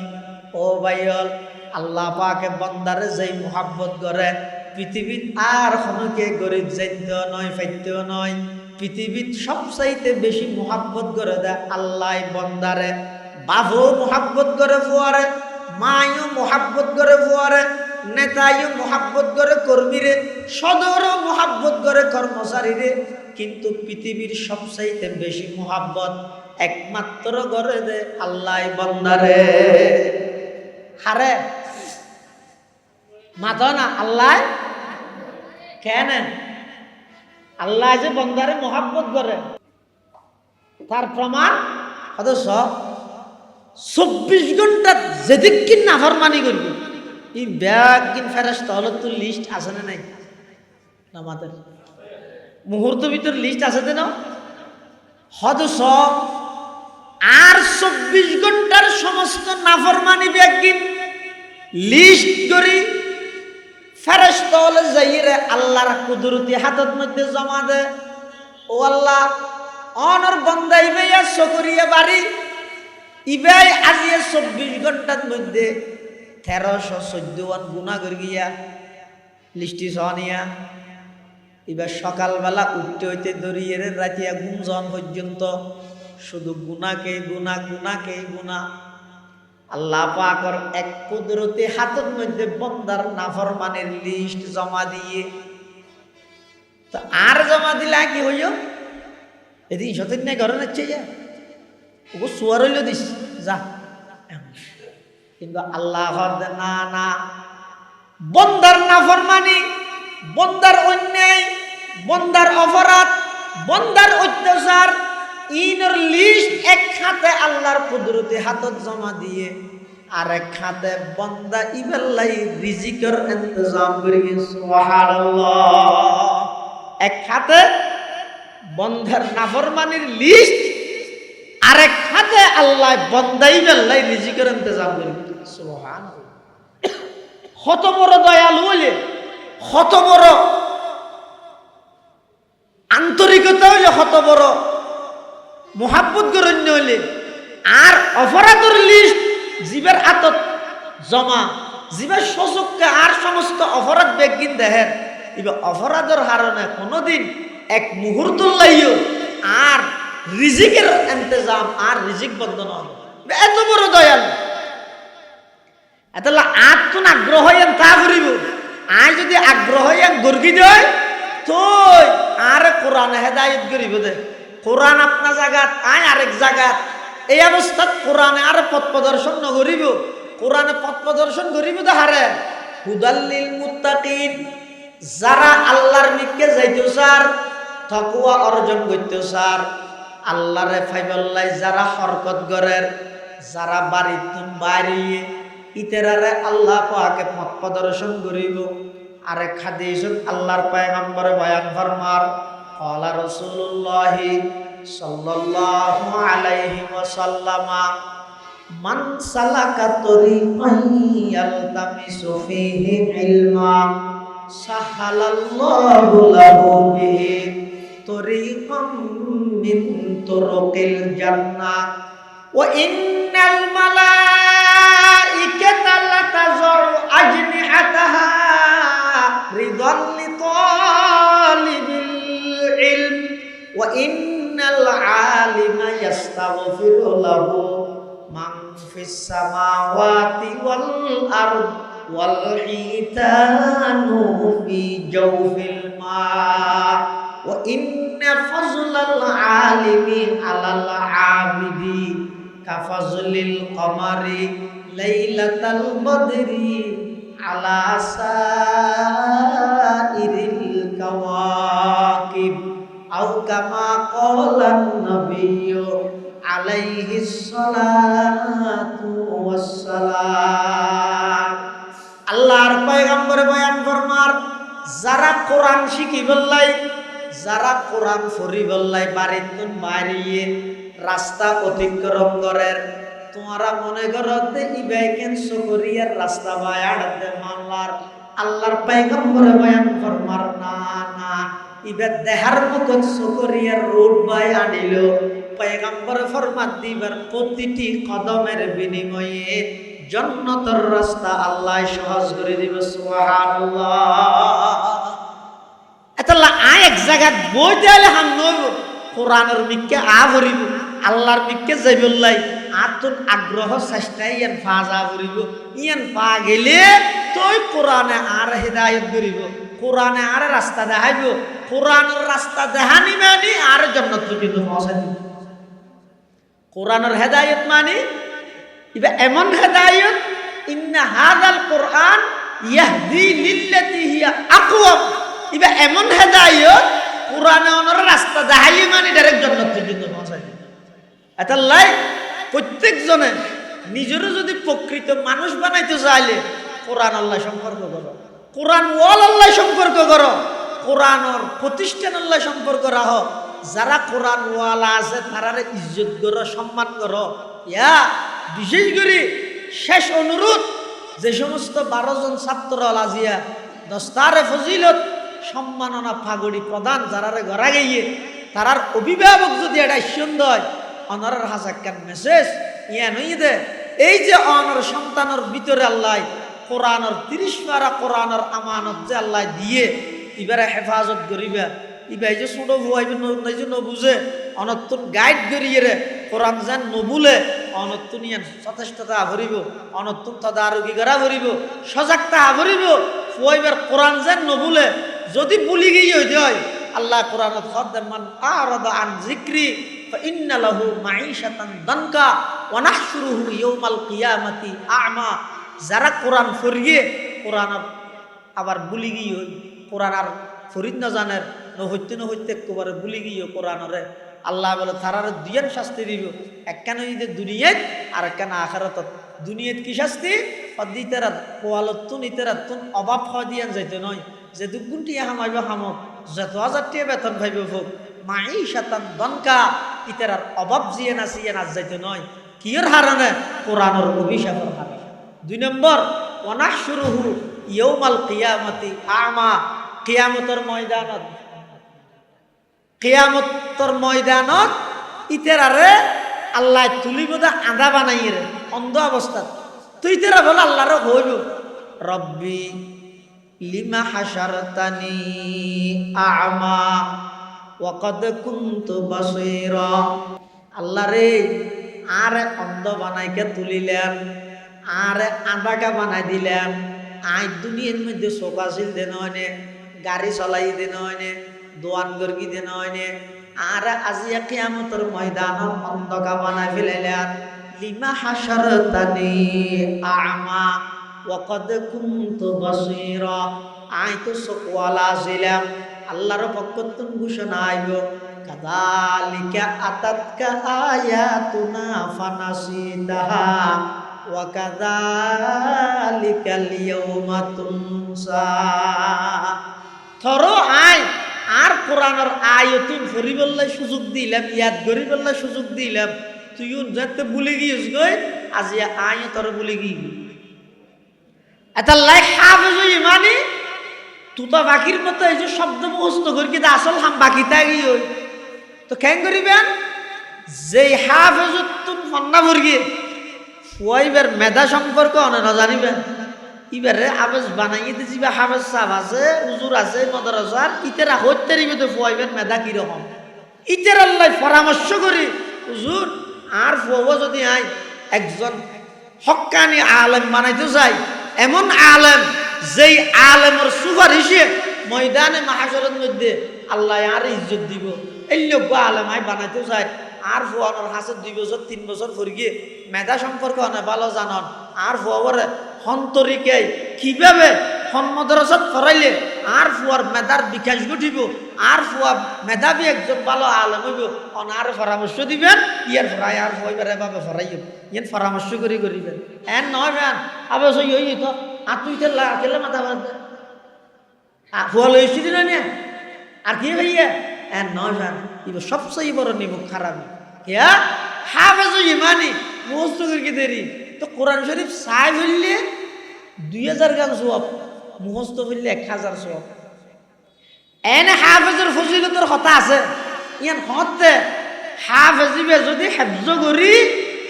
ও ভাইল আল্লাহ পাকে বান্দারে যেই মোহাব্বত করে পৃথিবীত আর হনকে গরিব যাইতেও নয় ফাইতেও নয় পৃথিবীত সবচাইতে বেশি মোহাব্বত করে দেয় আল্লাহ বান্দারে বাবু মোহাব্বত করে ফুয়ারে মায়ও মোহাব্বত করে ফুয়ারে নেতাইও মোহাব্বত করে কর্মীরে সদরও মোহাব্বত করে কর্মচারীরে কিন্তু পৃথিবীর সবচাইতে বেশি মোহাব্বত একমাত্র করে দে আল্লাহ বান্দারে হারে মাথা না আল্লাহ কেন আল্লাহ যে বান্দারে মোহাব্বত করে তার প্রমাণ অথচ 24 ঘন্টা যেদিক নাফরমানি করবি এই ব্যাগ কিন ফেরেশতা হলো তোর লিস্ট আছে না নাই আমাদের মুহূর্ত ভিতর লিস্ট আছে না অথচ আর 24 ঘন্টার সমস্ত নাফরমানি ব্যাগিন লিস্ট করি ফেরেশতা হলে যাইরে আল্লাহর কুদরতি হাতের মধ্যে জমা দে ও আল্লাহ অনর বন্দাই ভাইয়া সকরিয়া বাড়ি ইবাই আজিয়ে 24 ঘন্টার মধ্যে 1314 গুনাহ করে গিয়া লিস্টি সনিয়া এবার সকালবেলা উঠতে হইতে দরিয়ে রাতিয়া গুঞ্জন পর্যন্ত শুধু গুনাকে গুনাহ আল্লাহ পাকর এক কুদরতি হাতের মধ্যে বন্দার নাফরমানের লিস্ট জমা দিয়ে তো আর জমা দিলে কি হইও এদিন সত্যি নাই ঘরে নাচ্ছে যা ও শুয়ার হইল দিস যা কিন্তু আল্লাহ না না বন্দার নাফরমানি বন্দার অন্যায় বন্দার অপরাধ বন্দার অত্যাচার ইনর লিস্ট এক খাতে আল্লাহর কুদরতি হাতত জমা দিয়ে আর এক খাতে বন্দা ইবেল্লাই রিজিকের ইন্তজাম করে সুবহানাল্লাহ এক খাতে বন্দার নাফরমানির লিস্ট আর এক খাতে আল্লাহ বন্দা ইবেল্লাই রিজিকের ইন্তজাম করে সুবহানাল্লাহ কত বড় দয়ালু হইলে কত বড় আন্তরিকতা হইলে কত বড় মোহাব্বত গরণ্য হইলে আর অপরাধের লিস্ট জীবের আতত জমা জীবের সচককে আর সমস্ত অপরাধ বেগিন দেখেন এবার অপরাধের কারণে কোনোদিন এক মুহূর্ত লাইও আর রিজিকের ইন্তজাম আর রিজিক বন্ধ নয় এত বড় দয়াল এতলা আত্মন আগ্রহ হইয়ান তা করিব আই যদি আগ্রহ হইয়ান গর্গি দেয় তো আর কোরআন হেদায়ত করিব দে কোরআন আপনা জায়গাত আয় আরেক জায়গাত এই অবস্থাত কোরআনে আর পথ প্রদর্শন নগরিব কোরআনে পথ প্রদর্শন করিব তাহারে হুদাল্লিল মুত্তাকিন যারা আল্লাহর নিকে যাইতো স্যার তাকওয়া অর্জন করতে স্যার আল্লাহরে ফাইবাল্লাই যারা হরকত গরের যারা বাড়িতুন বাইরে ইতেরারে আল্লাহ পাকে পথ প্রদর্শন করিব আরেক হাদিসত আল্লাহর পয়গম্বর বয়ান ফরমার قال رسول الله صلى الله عليه وسلم من سلك طريقا يلتمس فيه علما সাহালাল্লাহু লাহু বিহি তরিকাম মিন তুরুকিল জান্নাহ ওয়া ইন্নাল মালাইকাতা লাতাযউ আজনিহাতাহা রিদাল লিতালিবিল ইলম ওয়া ইন্নাল আলিমা ইয়াস্তাগফিরু লাহু মান ফিস সামাওয়াতি ওয়াল আরদ ওয়াল হিতানু ফি জাওফিল মা ওয়া ইন্না ফাজলাল আলিমি আলাল আবিদি কাফাজলিল কমারি লাইলাতাল বদরি আলা সাইরিল কাওয়াকিব আও কামা ক্বালান নবিয়্যু আলাইহিস সালাতু ওয়াস সালাম। আল্লাহর পয়গম্বর বয়ান ফরমার, যারা কোরআন শিখি বললাই, যারা কোরআন পড়ি বললাই, বাড়ির বাইরে রাস্তা অতিক্রম করেন, তোমরা মনে করো ইবাই কেনসো করিয়ার রাস্তা বায়াড়তে মানলার। আল্লাহর পয়গম্বর বয়ান ফরমার, না না, ইবা দেহার মতো সকরিয়ার রোড বাই আনিল। পয়গম্বর ফরমাত দিবার প্রতিটি কদমের বিনিময়ে জান্নাতের রাস্তা আল্লাহ সহজ করে দিবে। সুবহানাল্লাহ। এতলা আয় এক জায়গা বই দিলে হাম নইব, কোরআনের মিক্কে আ ভরিব, আল্লাহর মিক্কে যাইবল্লাই আতুন আগ্রহ চেষ্টাই ইয়ান ফাজা ভরিব। ইয়ান পা গেলে তুই কোরআনে আর হেদায়েত করিব, কোরআনে আর রাস্তা দেখাইব, কোরআনের রাস্তা দেখানি মানে আর জান্নাত পর্যন্ত পৌঁছাই দিব। কোরআনের হেদায়েত মানে ইবা এমন হেদায়েত, ইন্না হাযাল কোরআন ইয়াহদি লিল্লাতি হিয়া আকওয়াম। ইবা এমন হেদায়েত, কোরআনে ওনার রাস্তা দেখাই মানে ডাইরেক্ট জান্নাত পর্যন্ত পৌঁছাই দিব। এতাল্লাই প্রত্যেকজনে নিজেরও যদি প্রকৃত মানুষ বানাইতে চাইলে কোরআন আল্লাহ সম্পর্ক করো, কোরআন ওয়াল আল্লাহ সম্পর্ক করো, কোরআনের প্রতিষ্ঠান আল্লাহ সম্পর্ক রাহ। যারা কোরআন ওয়ালা আছে তারারে ইজ্জত করো, সম্মান করো। ইয়া বিশেষ করে শেষ অনুরোধ, যে সমস্ত 12 জন ছাত্র আজিয়া দস্তারে ফজিলত সম্মাননা ফাগড়ি প্রদান যারারে গড়া গিয়ে, তারার অভিভাবক যদি এটা সুন্দর অনরের হাজাক্কান মেসেজ ইয়া নই দে, এই যে অনর সন্তানের ভিতরে আল্লাহ কোরআনের 30 পারা কোরআনের আমানত যে আল্লাহ দিয়ে ইবারে হেফাজত করিবা, ইবাই যে ছোট ভুয়াইবে নবুঝে অনত্তন গাইড করিয়ে রে কোরআন যেন নবুলে অনত্তন ইয়ান সচেষ্টতা আভরিব, অনত্তন তদারকি করা ভরিব, সজাগতা আভরিব। ফুয়াইবার কোরআন যেন নবুলে যদি ভুলি গিয়ে হইতে হয়, আল্লাহ কোরআনত খদ্দামান আরাদা আন যিকরি ফাইন্না লাহু মাঈশাতান দানকা ওয়া নাহশুরুহু ইয়াউমাল কিয়ামাতি আ'মা। যারা কোরআন ফরিয়ে কোরআন আবার ভুলি গিয়ে কোরআন আর ফরিদ না জানের নহত্যে একবারে ভুলি গিয়ে কোরআনরে আল্লাহ বলে তারারে দুইয়ের শাস্তি দিব, একখানে ঈদের দুনিয়াত আর একখানে আখিরাত। দুনিয়াত কি শাস্তি? অদিতেরা পোয়ালতুন ইতেরাতুন অভাব হয় দিয়ান যাইতে নয়, যে দুগুণটি হামাইব হামক, যত হাজার টিয়া বেতন ভাইব হোক, মাঈশাতান দানকা ইতেরার অভাব জিয়ে না যাইতে নয়। কিয়র হারানে? কোরআনের অভিশাপের হারানে। 2 নম্বর, ওয়ানাহশুরুহু ইয়াউমাল কিয়ামাতি আ'মা। কিয়ামতের ময়দানত, কিয়ামতের ময়দানত ইতেরারে আল্লাহ তুলিব দা আধা বানাইয়ে রে অন্ধ অবস্থা। তুই তেরা বল আল্লাহর হইব, রব্বি লিমা হাশারতানি আ'মা ওয়া ক্বাদ কুনতু বাসীরা। আল্লাহ রে আরে অন্ধ বানাইকে তুলিলেন, আরে আধাকা বানাই দিলেন। আই দুনিয়ার মধ্যে চোখ আছিল দে নয়নে, গাড়ি চলাই দে নয়নে, দোয়ান গর্গি দে নয়নে, আর আজিয়া কিয়ামতের ময়দানত অন্ধকা বানাই ফেলাইলেন। লিমা হাশারতানি আ'মা ওয়া ক্বাদ কুনতু বাসীরা। আই তো চোখওয়ালা ছিলাম। আল্লাহর পক্ষতুন ঘোষণা আইব, কাযালিকা আতাতকা আয়াতুনা ফানাসিতাহা ওয়া কাযালিকাল ইয়াউমা তুনসা। থরো আই আর কোরআনের আয়াতুন ফরিবল্লাই সুযোগ দিলাম, ইয়াদ গরিবল্লাই সুযোগ দিলাম, তুইও যাতে ভুলে গিয়েছ গই, আজি আয় তোর ভুলে গিয়ে এটা লাই হাফেজ ইমানি তুতা বাকির মতো এই যে শব্দ মুখস্থ করি কিন্তু আসল হাম বাকি থাকি ওই তো কেন করিবেন যেই হাফেজতুন ফন্না ভরগি ফুয়াইবার মেধা সম্পর্ক অনেক জানিবেন এবারে হাফেজ বানাইয়ে দিছি বা হাফেজ সাহেব আছে হুজুর আছে মাদ্রাসার ইতেরা হইতে দিবে তো ফুয়াইবার মেধা কিরকম ইতের আল্লাহ পরামর্শ করি হুজুর আর ফুয়াবো যদি আই একজন হক্কানি আলেম বানাইতে চাই এমন আলেম যেই আলেমের সুপারিশে ময়দানে মাহাশরের মধ্যে আল্লাহ আর ইজ্জত দিব এই লোক আলেম আই বানাইতে চাই আর ফুয়ানোর হাসে 2 বছর 3 বছর পর গিয়ে মেধা সম্পর্ক অনেক ভালো জানন আর ফুয়াবরে হন্তরিকে কিভাবে মাদ্রাসাত পড়াইলে আর ফুয়ার মেধার বিকাশ ঘটিব আর ফুয়া মেধাবী একজন ভালো আলেম হইব আর পরামর্শ দিবেন ইয়ার ফরাই আর ফুয়াইবার এভাবে ফরাইব ইয়ান পরামর্শ করি করিবেন এন নয় ব্যান আবার সই হই তো আর তুই কেলে মাথা বাদ ফুয়া লইছি দিন আর কি ভাইয়া এন নয় ব্যান ইব সবচেয়ে বড় নিমুখ খারাপ ইয়া হাফেজ ইমানি মুখস্থ করি দেরি তো কোরআন শরীফ সাই হইলে 2000 গান সওয়াব মুখস্থ হইলে 1000 সওয়াব এনে হাফেজের ফজিলতের কথা আছে ইয়ান হতে হাফেজিবে যদি হেফজ করি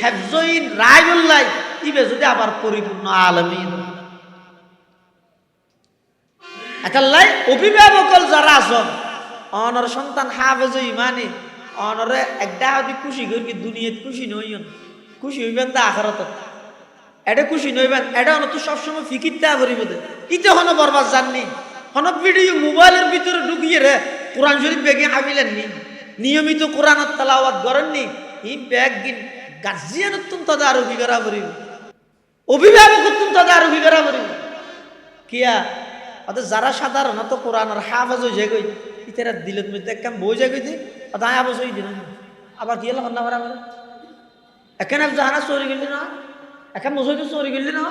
হেফজইন রায় বললাই ইবে যদি আবার পরিপূর্ণ আলেমিন একাল্লাই অভিভাবকল যারা আছেন অনর সন্তান হাফেজ ইমানি অনরে একটা যদি খুশি করি দুনিয়াত খুশি নইন খুশি হইবেন দা আখিরাত এটা খুশি নইবেন এটা হলো তো সবসময় ফিকিরটা করিব দে ইতে হনো বরবাদ জাননি হনো ভিডিও মোবাইলের ভিতরে ঢুকিয়ে রে কোরআন শরীফ বেগে হাবিলেন নি নিয়মিত কোরআনত তেলাওয়াত করেন নি ই ব্যাগ গিন গার্জিয়ান তদারকি করা করিব অভিভাবক তদারকি করা করিব কিয়া অত যারা সাধারণত কোরআনের হাফেজ হয়ে যায় ইতারা দিলত মধ্যে একদম বই যায় কইতে তাই আবশ হই দিন আবার কি হলো কন্যা ভরা বলে এখানে জাহানা চুরি গেলি না এখন মসজিদে চুরি গেলি না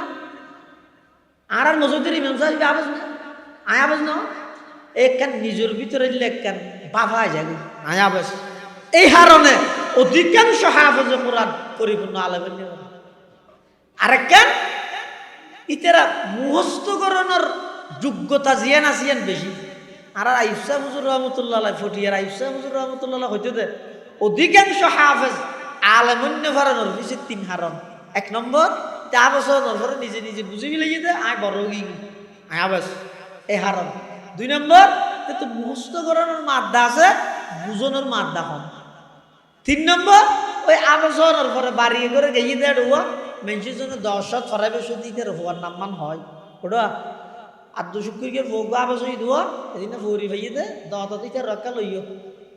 আর মসজিদের ইমাম সাহেব আবশ না আয় আবশ না একখান নিজের ভিতরে একখান বাবা যায় আয় আবশ এই কারণে অধিকাংশ হাফেজ কোরআন পরিপূর্ণ আলেমের নিয়ম আরেকখান ইতারা মুখস্থকরণের যোগ্যতা জিয়ান আসিয়ান বেশি আর আইফসা হুজুর রহমতুল্লাহ ফটিয়ার আইফসা হুজুর রহমতুল্লাহ হইতে দে অধিকাংশ হাফেজ আলেমন্য ভরানোর পিছিয়ে 3 হারণ 1 নম্বর 4 বছর ধরে নিজে নিজে বুঝে মিলিয়ে দে আয় বড় গি আয় আবাস এই হারণ 2 নম্বর তো মুখস্থ করানোর মাদ্দা আছে বুঝনের মাদ্দা কম 3 নম্বর ওই আবসরের পরে বাড়িয়ে করে গিয়ে দেয় হুয়া মানুষের জন্য 10 ছড়াবে দিতে হওয়ার নামমান হয় ওটা আদ্য শুক্রিকে ভোগ আবাস হই দুয়া এদিন ফৌরি ভাইয়ে দে 10 দিতে রক্কা লইও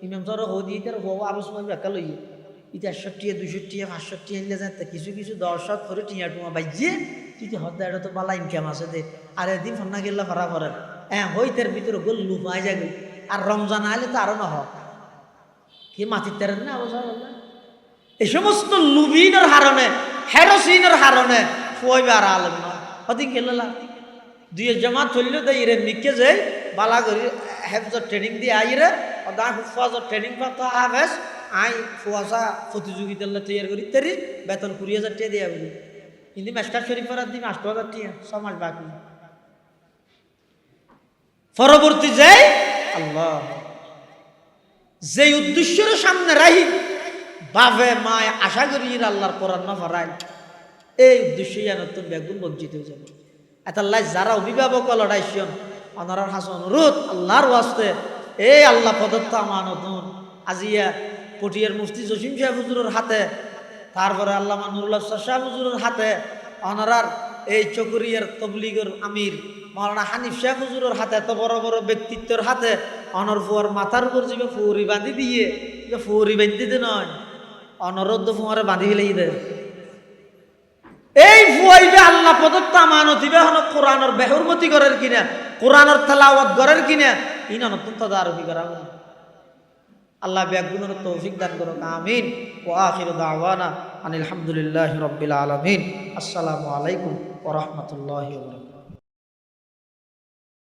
ইমাম সর হো দিতে ভোগ আবাস মই রক্কা লইও ইটা 61 62 65 হইলে যায় কিছু কিছু 10 করে টিয়া টুমা বাইজে তুই হদ্দা এটা তো বালা ইনকাম আছে দে আর এদিন ফন্না গেলা ভরা ভরে হইতের ভিতরে গোল লুপাই যাবে আর রমজান আইলে তো আরো না হয় কি মাটির তেরেন না অবসর এই সমস্ত লুবিনের হারণে হেরোসিনের হারণে ফুয়াইবার আলেম নয় অধিক গেলা 2 জামাত চললে তো ইরে মিকে যে বালা করি হেফজর ট্রেনিং দিয়ে আইরে দা ফুয়াজর ট্রেনিং প্রাপ্ত হাফেজ আই ফুয়াশা প্রতিযোগিতার তৈরি করি তারি বেতন 20,000 টাকা দিয়ে বলি কিন্তু মাস্টার শরীফের দিন 8,000 টাকা 6 মাস বাকি পরবর্তী যাই আল্লাহ যে উদ্দেশ্যের সামনে রাহি বাবে মায় আশা করি আল্লাহর কোরআন না ফরাই এই উদ্দেশ্যে নতুন বেগুন বঞ্চিত হয়ে যাবে এতাল্লাই যারা অভিভাবক লড়াইছেন অনারার হাসন অনুরোধ আল্লাহর ওয়াস্তে এই আল্লাহ প্রদত্ত আমানতুন আজিয়া পটিয়ার মুফতি জসিম শাহ হুজুরের হাতে তারপরে আল্লামা নুরুল আফসার শাহ হুজুরের হাতে অনারার এই চকরিয়ার তবলিগের আমির মাওলানা হানিফ শাহ হুজুরের হাতে এত বড় বড় ব্যক্তিত্বের হাতে অনর ফুয়ার মাথার উপর যে ফুরি বাঁধি দিয়ে ফুরি বাঁধি দিতে নয় অনরদ্দ ফুয়ারে বাঁধি ফেলেই দেয় এই ফুয়াইবে আল্লাহ প্রদত্ত আমানতিবে হন কোরআনের বেহরমতি করার কিনা কোরআনের তেলাওয়াত করার কিনা ইনা নতুন তদারকি করা আল্লাহ ব্যাগুনের তৌফিক দান করুক আমিন ওয়া আখিরু দাওয়ানা আনিল হামদুলিল্লাহি রাব্বিল আলামিন আসসালামু আলাইকুম ওয়া রাহমাতুল্লাহি ওয়া বারাকাতুহু।